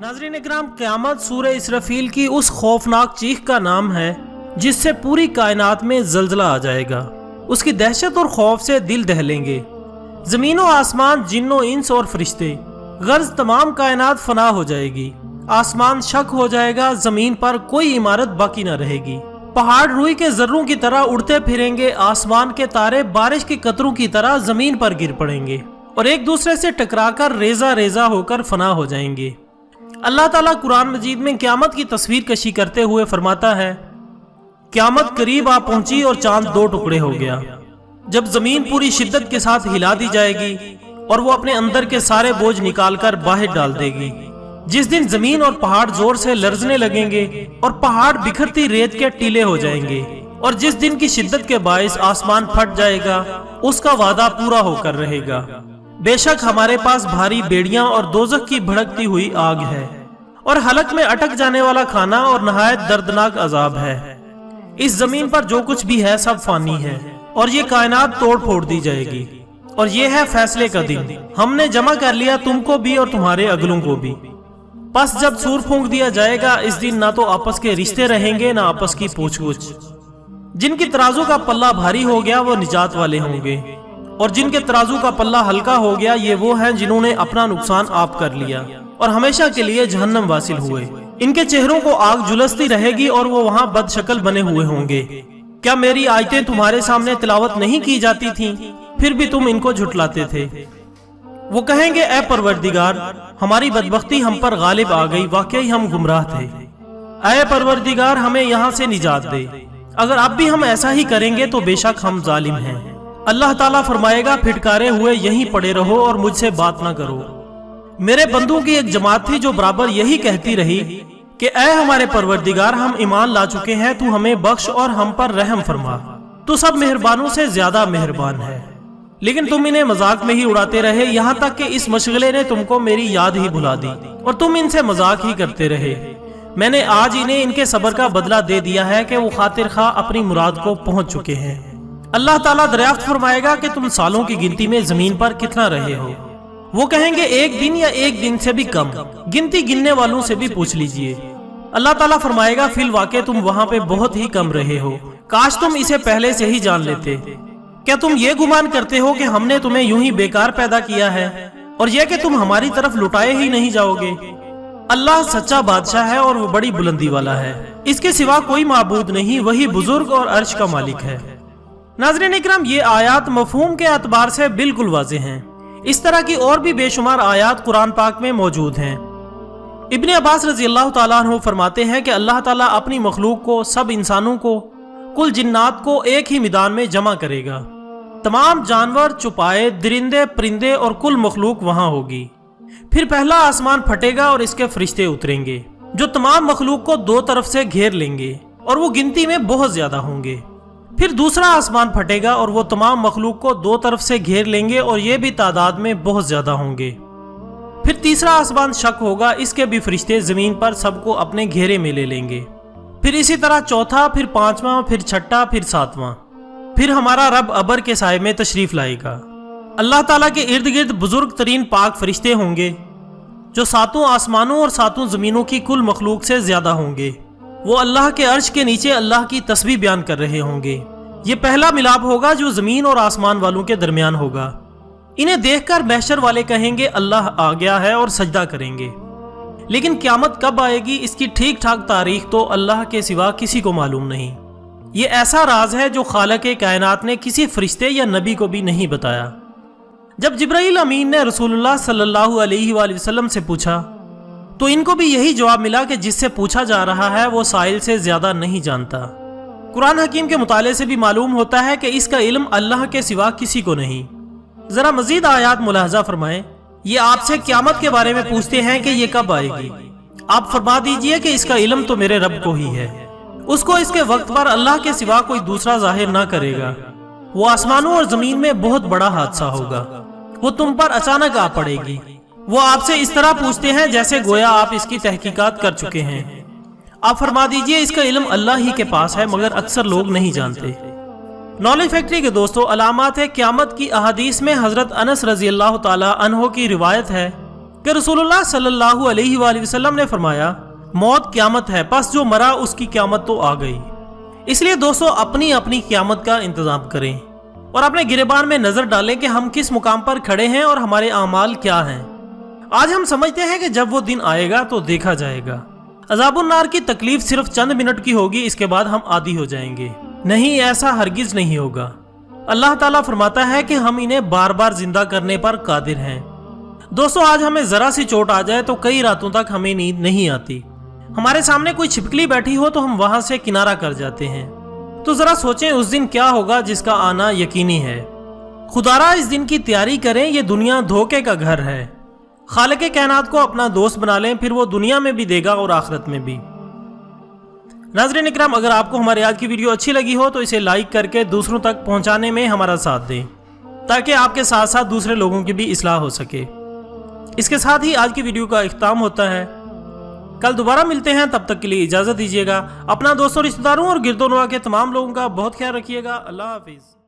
नाज़रीन इकराम, क़यामत सूरह इसराफील की उस खौफनाक चीख का नाम है जिससे पूरी कायनात में जल्जला आ जाएगा। उसकी दहशत और खौफ से दिल दहलेंगे। ज़मीन व आसमान, जिन्नो इंस और फरिश्ते, गर्ज तमाम कायनात फना हो जाएगी। आसमान शक हो जाएगा, ज़मीन पर कोई इमारत बाकी न रहेगी। पहाड़ रुई के जर्रों की तरह उड़ते फिरेंगे। आसमान के तारे बारिश के कतरों की तरह ज़मीन पर गिर पड़ेंगे और एक दूसरे से टकराकर रेजा रेजा होकर फना हो जाएंगे। अल्लाह ताला कुरान मजीद में क़यामत की तस्वीर कशी करते हुए फरमाता है, क़यामत करीब आ पहुंची और चांद दो टुकड़े हो गया। जब जमीन पूरी शिद्दत के साथ हिला दी जाएगी और वो अपने अंदर के सारे बोझ निकालकर बाहर डाल देगी। जिस दिन जमीन और पहाड़ जोर से लरजने लगेंगे और पहाड़ बिखरती रेत के टीले हो जाएंगे, और जिस दिन की शिद्दत के बायस आसमान फट जाएगा, उसका वादा पूरा होकर रहेगा। बेशक हमारे पास भारी बेड़ियां और दोजख की भड़कती हुई आग है और हलक में अटक जाने वाला खाना और नहायत दर्दनाक अजाब है। इस जमीन पर जो कुछ भी है सब फानी है और ये कायनात तोड़ फोड़ दी जाएगी। और ये है फैसले का दिन। हमने जमा कर लिया तुमको भी और तुम्हारे अगलों को भी। बस जब सूर फूंक दिया जाएगा, इस दिन ना तो आपस के रिश्ते रहेंगे ना आपस की पूछ-गुछ। जिनकी तराजू का पल्ला भारी हो गया वो निजात वाले होंगे, और जिनके तराजू का पल्ला हल्का हो गया ये वो हैं जिन्होंने अपना नुकसान आप कर लिया और हमेशा के लिए जहन्नम वासिल हुए। इनके चेहरों को आग झुलसती रहेगी और वो वहां बदशक्ल बने हुए होंगे। क्या मेरी आयतें तुम्हारे सामने तिलावत नहीं की जाती थीं, फिर भी तुम इनको झुटलाते थे। वो कहेंगे, ए परवरदिगार, हमारी बदबख्ती हम पर गालिब आ गई, वाकई हम गुमराह थे। ए परवरदिगार, हमें यहाँ से निजात दे। अगर अब भी हम ऐसा ही करेंगे तो बेशक हम जालिम हैं। अल्लाह ताला फरमाएगा, फिटकारे हुए यहीं पड़े रहो और मुझसे बात ना करो। मेरे बंदों की एक जमात थी जो बराबर यही कहती रही कि ए हमारे परवरदिगार, हम ईमान ला चुके हैं, तू हमें बख्श और हम पर रहम फरमा, तू सब मेहरबानों से ज्यादा मेहरबान है। लेकिन तुम इन्हें मजाक में ही उड़ाते रहे, यहाँ तक कि इस मशगले ने तुमको मेरी याद ही भुला दी और तुम इनसे मजाक ही करते रहे। मैंने आज इन्हें इनके सब्र का बदला दे दिया है कि वो खातिर खा अपनी मुराद को पहुंच चुके हैं। अल्लाह ताला दरियाफ्त फरमाएगा कि तुम सालों की गिनती में जमीन पर कितना रहे हो। वो कहेंगे, एक दिन या एक दिन से भी कम। गिनती गिनने वालों से भी पूछ लीजिए। अल्लाह ताला फरमाएगा, फिल वाक़े तुम वहां पे बहुत ही कम रहे हो, काश तुम इसे पहले से ही जान लेते। क्या तुम ये गुमान करते हो कि हमने तुम्हें यूं ही बेकार पैदा किया है और यह कि तुम हमारी तरफ लुटाए ही नहीं जाओगे। अल्लाह सच्चा बादशाह है और वो बड़ी बुलंदी वाला है, इसके सिवा कोई माबूद नहीं, वही बुजुर्ग और अर्श का मालिक है। नाज़रीन इकराम, ये आयात मफहूम के एतबार से बिल्कुल वाज़ेह हैं। इस तरह की और भी बेशुमार आयात कुरान पाक में मौजूद हैं। इब्ने अब्बास रज़ी अल्लाह ताला अन्हु फरमाते हैं कि अल्लाह ताला अपनी मखलूक को, सब इंसानों को, कुल जिन्नात को एक ही मैदान में जमा करेगा। तमाम जानवर, चुपाए, दरिंदे, परिंदे और कुल मखलूक वहां होगी। फिर पहला आसमान फटेगा और इसके फरिश्ते उतरेंगे जो तमाम मखलूक को दो तरफ से घेर लेंगे और वो गिनती में बहुत ज्यादा होंगे। फिर दूसरा आसमान फटेगा और वो तमाम मखलूक को दो तरफ से घेर लेंगे और ये भी तादाद में बहुत ज्यादा होंगे। फिर तीसरा आसमान शक होगा, इसके भी फरिश्ते जमीन पर सबको अपने घेरे में ले लेंगे। फिर इसी तरह चौथा, फिर पांचवा, फिर छठा, फिर सातवां। फिर हमारा रब अबर के साए में तशरीफ लाएगा। अल्लाह ताला के इर्द गिर्द बुजुर्ग तरीन पाक फरिश्ते होंगे जो सातों आसमानों और सातों जमीनों की कुल मखलूक से ज्यादा होंगे। वो अल्लाह के अर्श के नीचे अल्लाह की तस्बीह बयान कर रहे होंगे। ये पहला मिलाप होगा जो जमीन और आसमान वालों के दरमियान होगा। इन्हें देखकर महशर वाले कहेंगे, अल्लाह आ गया है, और सजदा करेंगे। लेकिन क़यामत कब आएगी, इसकी ठीक ठाक तारीख तो अल्लाह के सिवा किसी को मालूम नहीं। ये ऐसा राज है जो खालिक़ कायनात ने किसी फरिश्ते या नबी को भी नहीं बताया। जब जिब्राइल अमीन ने रसूलुल्लाह सल्लल्लाहु अलैहि वसल्लम से पूछा तो इनको भी यही जवाब मिला कि जिससे पूछा जा रहा है वो साइल से ज्यादा नहीं जानता। कुरान हकीम के मुताले से भी मालूम होता है कि इसका इल्म अल्लाह के सिवा किसी को नहीं। जरा मजीद आयात मुलाहजा फरमाएं। ये आपसे क़यामत के बारे में पूछते हैं कि ये कब आएगी। आप फरमा दीजिए कि इसका इल्म तो मेरे रब को ही है, उसको इसके वक्त पर अल्लाह के सिवा कोई दूसरा जाहिर ना करेगा। वो आसमानों और जमीन में बहुत बड़ा हादसा होगा, वो तुम पर अचानक आ पड़ेगी। वो आपसे इस तरह पूछते हैं जैसे गोया आप इसकी तहकीकात कर चुके हैं। आप फरमा दीजिए, इसका इल्म अल्लाह ही के पास है, मगर अक्सर लोग नहीं जानते। नॉलेज फैक्ट्री के दोस्तों, अलामात है क़यामत की अहादीस में हजरत अनस रजी अल्लाह ताला अन्हो की रिवायत है کہ रसूलुल्लाह सल्लल्लाहु अलैहि वसल्लम ने फरमाया, मौत क़यामत है, बस जो मरा उसकी क़यामत तो आ गई। इसलिए दोस्तों अपनी अपनी क़यामत का इंतज़ाम करें और अपने गिरेबान में नज़र डालें कि हम किस मुकाम पर खड़े हैं और हमारे आमाल क्या हैं। आज हम समझते हैं कि जब वो दिन आएगा तो देखा जाएगा। अज़ाबुन नार की तकलीफ सिर्फ चंद मिनट की होगी, इसके बाद हम आदी हो जाएंगे। नहीं, ऐसा हरगिज नहीं होगा। अल्लाह ताला फरमाता है कि हम इन्हें बार बार जिंदा करने पर कादिर हैं। दोस्तों आज हमें जरा सी चोट आ जाए तो कई रातों तक हमें नींद नहीं आती। हमारे सामने कोई छिपकली बैठी हो तो हम वहां से किनारा कर जाते हैं। तो जरा सोचें उस दिन क्या होगा जिसका आना यकीनी है। खुदारा इस दिन की तैयारी करें, ये दुनिया धोखे का घर है। खालिक कायनात को अपना दोस्त बना लें, फिर वो दुनिया में भी देगा और आखिरत में भी। नाज़रीन इकराम, अगर आपको हमारी आज की वीडियो अच्छी लगी हो तो इसे लाइक करके दूसरों तक पहुंचाने में हमारा साथ दें, ताकि आपके साथ साथ दूसरे लोगों की भी इस्लाह हो सके। इसके साथ ही आज की वीडियो का इख्तिताम होता है। कल दोबारा मिलते हैं, तब तक के लिए इजाज़त दीजिएगा। अपना दोस्तों, रिश्तेदारों और गिरदोनवा के तमाम लोगों का बहुत ख्याल रखिएगा। अल्लाह हाफिज़।